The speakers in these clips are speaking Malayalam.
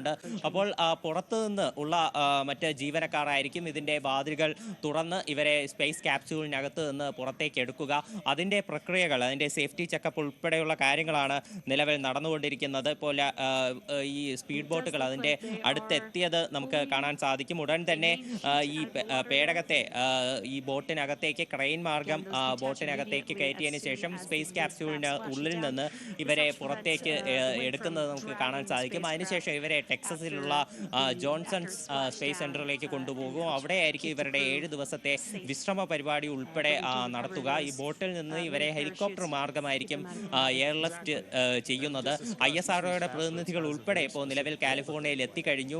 നടത്തിയിട്ടുണ്ട്. അപ്പോൾ പുറത്തു നിന്ന് ഉള്ള മറ്റ് ജീവനക്കാരായിരിക്കും ഇതിൻ്റെ വാതിലുകൾ തുറന്ന് ഇവരെ സ്പേസ് ക്യാപ്സ്യൂളിനകത്ത് നിന്ന് പുറത്തേക്ക് എടുക്കുക. അതിൻ്റെ പ്രക്രിയകൾ, അതിൻ്റെ സേഫ്റ്റി ചെക്കപ്പ് ഉൾപ്പെടെയുള്ള കാര്യങ്ങളാണ് നിലവിൽ നടന്നുകൊണ്ടിരിക്കുന്നത്. ഇപ്പോൾ ഈ സ്പീഡ് ബോട്ടുകൾ അതിൻ്റെ അടുത്തെത്തിയത് നമുക്ക് കാണാൻ സാധിക്കും. ഉടൻ തന്നെ ഈ പേടകത്തെ ഈ ബോട്ടിനകത്തേക്ക് ക്രെയിൻ മാർഗം ബോട്ടിനകത്തേക്ക് കയറ്റിയതിന് ശേഷം സ്പേസ് ക്യാപ്സ്യൂളിന് ഉള്ളിൽ നിന്ന് ഇവരെ പുറത്തേക്ക് എടുക്കുന്നത് നമുക്ക് കാണാൻ സാധിക്കും. അതിനുശേഷം ഇവരെ ടെക്സസിലുള്ള ജോൺസൺസ് സ്പേസ് സെന്ററിലേക്ക് കൊണ്ടുപോകും. അവിടെയായിരിക്കും ഇവരുടെ 7 ദിവസത്തെ വിശ്രമ പരിപാടി ഉൾപ്പെടെ നടത്തുക. ഈ ബോട്ടിൽ നിന്ന് ഇവരെ ഹെലികോപ്റ്റർ മാർഗമായിരിക്കും എയർലിഫ്റ്റ് ചെയ്യുന്നത്. ISROയുടെ പ്രതിനിധികൾ ഉൾപ്പെടെ ഇപ്പോൾ നിലവിൽ കാലിഫോർണിയയിൽ എത്തിക്കഴിഞ്ഞു.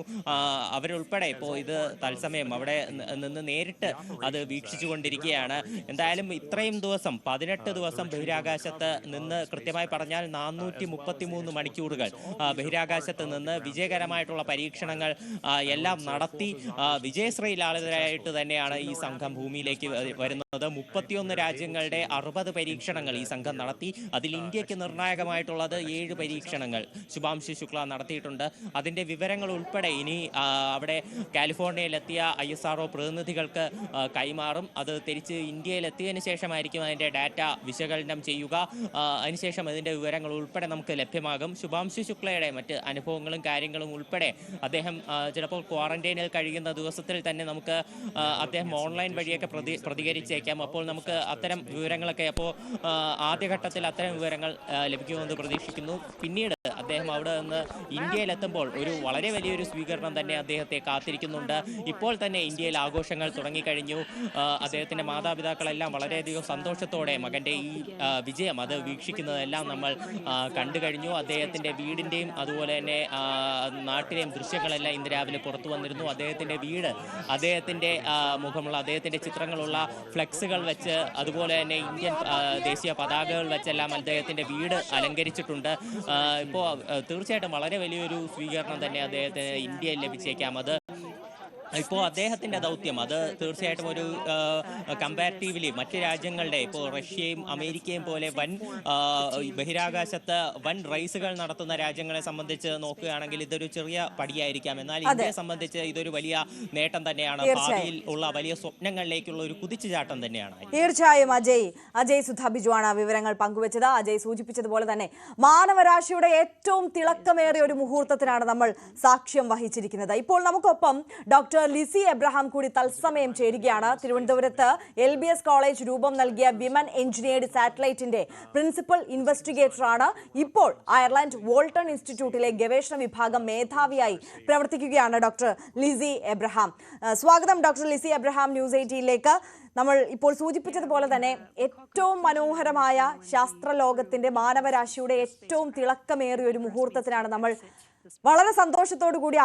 അവരുൾപ്പെടെ ഇപ്പോൾ ഇത് തത്സമയം അവിടെ നിന്ന് നേരിട്ട് അത് വീക്ഷിച്ചുകൊണ്ടിരിക്കുകയാണ്. എന്തായാലും ഇത്രയും ദിവസം 18 ദിവസം ബഹിരാകാശത്ത് നിന്ന്, കൃത്യമായി പറഞ്ഞാൽ 433 മണിക്കൂറുകൾ ബഹിരാകാശത്ത് നിന്ന് വിജയകരമായിട്ടുള്ള പരീക്ഷണങ്ങൾ എല്ലാം നടത്തി വിജയശ്രീലാളിതരായിട്ട് തന്നെയാണ് ഈ സംഘം ഭൂമിയിലേക്ക് വരുന്നത്. 31 രാജ്യങ്ങളുടെ 60 പരീക്ഷണങ്ങൾ ഈ സംഘം നടത്തി. അതിൽ ഇന്ത്യക്ക് നിർണായകമായിട്ടുള്ളത് 7 പരീക്ഷണങ്ങൾ ശുഭാംശു ശുക്ല നടത്തിയിട്ടുണ്ട്. അതിൻ്റെ വിവരങ്ങൾ ഉൾപ്പെടെ ഇനി അവിടെ കാലിഫോർണിയയിലെത്തിയ ISRO പ്രതിനിധികൾക്ക് കൈമാറും. അത് തിരിച്ച് ഇന്ത്യയിലെത്തിയതിനു ശേഷമായിരിക്കും അതിൻ്റെ ഡാറ്റ വിശകലനം ചെയ്യുക. അതിനുശേഷം അതിൻ്റെ വിവരങ്ങൾ ഉൾപ്പെടെ നമുക്ക് ലഭ്യമാകും. ശുഭാംശു ശുക്ലയുടെ മറ്റ് അനുഭവങ്ങളും കാര്യങ്ങളും ഉൾപ്പെടെ അദ്ദേഹം ചിലപ്പോൾ ക്വാറന്റൈനിൽ കഴിയുന്ന ദിവസത്തിൽ തന്നെ നമുക്ക് അദ്ദേഹം ഓൺലൈൻ വഴിയൊക്കെ പ്രതികരിച്ചേക്കാം. അപ്പോൾ നമുക്ക് അത്തരം വിവരങ്ങളൊക്കെ ആദ്യഘട്ടത്തിൽ അത്തരം വിവരങ്ങൾ ലഭിക്കുമെന്ന് പ്രതീക്ഷിക്കുന്നു. പിന്നീട് അദ്ദേഹം അവിടെ നിന്ന് ഇന്ത്യയിലെത്തുമ്പോൾ ഒരു വളരെ വലിയൊരു സ്വീകരണം തന്നെ അദ്ദേഹത്തെ കാത്തിരിക്കുന്നുണ്ട്. ഇപ്പോൾ തന്നെ ഇന്ത്യയിൽ ആഘോഷങ്ങൾ തുടങ്ങിക്കഴിഞ്ഞു. അദ്ദേഹത്തിൻ്റെ മാതാപിതാക്കളെല്ലാം വളരെയധികം സന്തോഷത്തോടെ മകൻ്റെ ഈ വിജയം അത് വീക്ഷിക്കുന്നതെല്ലാം നമ്മൾ കണ്ടു കഴിഞ്ഞു. അദ്ദേഹത്തിൻ്റെ വീടിൻ്റെയും അതുപോലെ തന്നെ നാട്ടിലെയും ദൃശ്യങ്ങളെല്ലാം ഇന്ന് രാവിലെ പുറത്തു വന്നിരുന്നു. അദ്ദേഹത്തിൻ്റെ വീട്, അദ്ദേഹത്തിൻ്റെ മുഖമുള്ള, അദ്ദേഹത്തിൻ്റെ ചിത്രങ്ങളുള്ള ഫ്ലെക്സുകൾ വെച്ച്, അതുപോലെ തന്നെ ഇന്ത്യൻ ദേശീയ പതാകകൾ വെച്ചെല്ലാം അദ്ദേഹത്തിൻ്റെ വീട് അലങ്കരിച്ചിട്ടുണ്ട്. ഇപ്പോൾ തീർച്ചയായിട്ടും വളരെ വലിയൊരു സ്വീകരണം തന്നെ അദ്ദേഹത്തിന് ഇന്ത്യയിൽ ലഭിച്ചേക്കാം. അത് ഇപ്പോൾ അദ്ദേഹത്തിൻ്റെ ദൗത്യം അത് തീർച്ചയായിട്ടും ഒരു കമ്പാരിറ്റീവ്ലി മറ്റ് രാജ്യങ്ങളുടെ, ഇപ്പോൾ റഷ്യയും അമേരിക്കയും പോലെ ബഹിരാകാശത്ത് വൻ റേസുകൾ നടത്തുന്ന രാജ്യങ്ങളെ സംബന്ധിച്ച് നോക്കുകയാണെങ്കിൽ ഇതൊരു ചെറിയ പടിയായിരിക്കാം. എന്നാൽ ഇന്ത്യയെ സംബന്ധിച്ച് ഇതൊരു വലിയ നേട്ടം തന്നെയാണ്. ഭാവിയിൽ ഉള്ള വലിയ സ്വപ്നങ്ങളിലേക്കുള്ള ഒരു കുതിച്ചുചാട്ടം തന്നെയാണ്. തീർച്ചയായും അജയ് സുധാ ബിജുവാണ് വിവരങ്ങൾ പങ്കുവച്ചത്. അജയ് സൂചിപ്പിച്ചതുപോലെ തന്നെ മാനവരാശിയുടെ ഏറ്റവും തിളക്കമേറിയ ഒരു മുഹൂർത്തത്തിനാണ് നമ്മൾ സാക്ഷ്യം വഹിച്ചിരിക്കുന്നത്. ഇപ്പോൾ നമുക്കൊപ്പം ഡോക്ടർ ലിസി എബ്രഹാം കൂടി തത്സമയം ചേരുകയാണ്. തിരുവനന്തപുരത്ത് LBS കോളേജ് രൂപം നൽകിയ വിമൻ എഞ്ചിനീയർഡ് സാറ്റലൈറ്റിന്റെ പ്രിൻസിപ്പൽ ഇൻവെസ്റ്റിഗേറ്ററാണ്. ഇപ്പോൾ അയർലൻഡ് വോൾട്ടൺ ഇൻസ്റ്റിറ്റ്യൂട്ടിലെ ഗവേഷണ വിഭാഗം മേധാവിയായി പ്രവർത്തിക്കുകയാണ് ഡോക്ടർ ലിസി എബ്രഹാം. സ്വാഗതം ഡോക്ടർ ലിസി എബ്രഹാം ന്യൂസ് 18ലേക്ക്. നമ്മൾ ഇപ്പോൾ സൂചിപ്പിച്ചതുപോലെ തന്നെ ഏറ്റവും മനോഹരമായ ശാസ്ത്രലോകത്തിന്റെ, മാനവരാശിയുടെ ഏറ്റവും തിളക്കമേറിയ ഒരു മുഹൂർത്തത്തിനാണ് നമ്മൾ വളരെ സന്തോഷത്തോടു കൂടി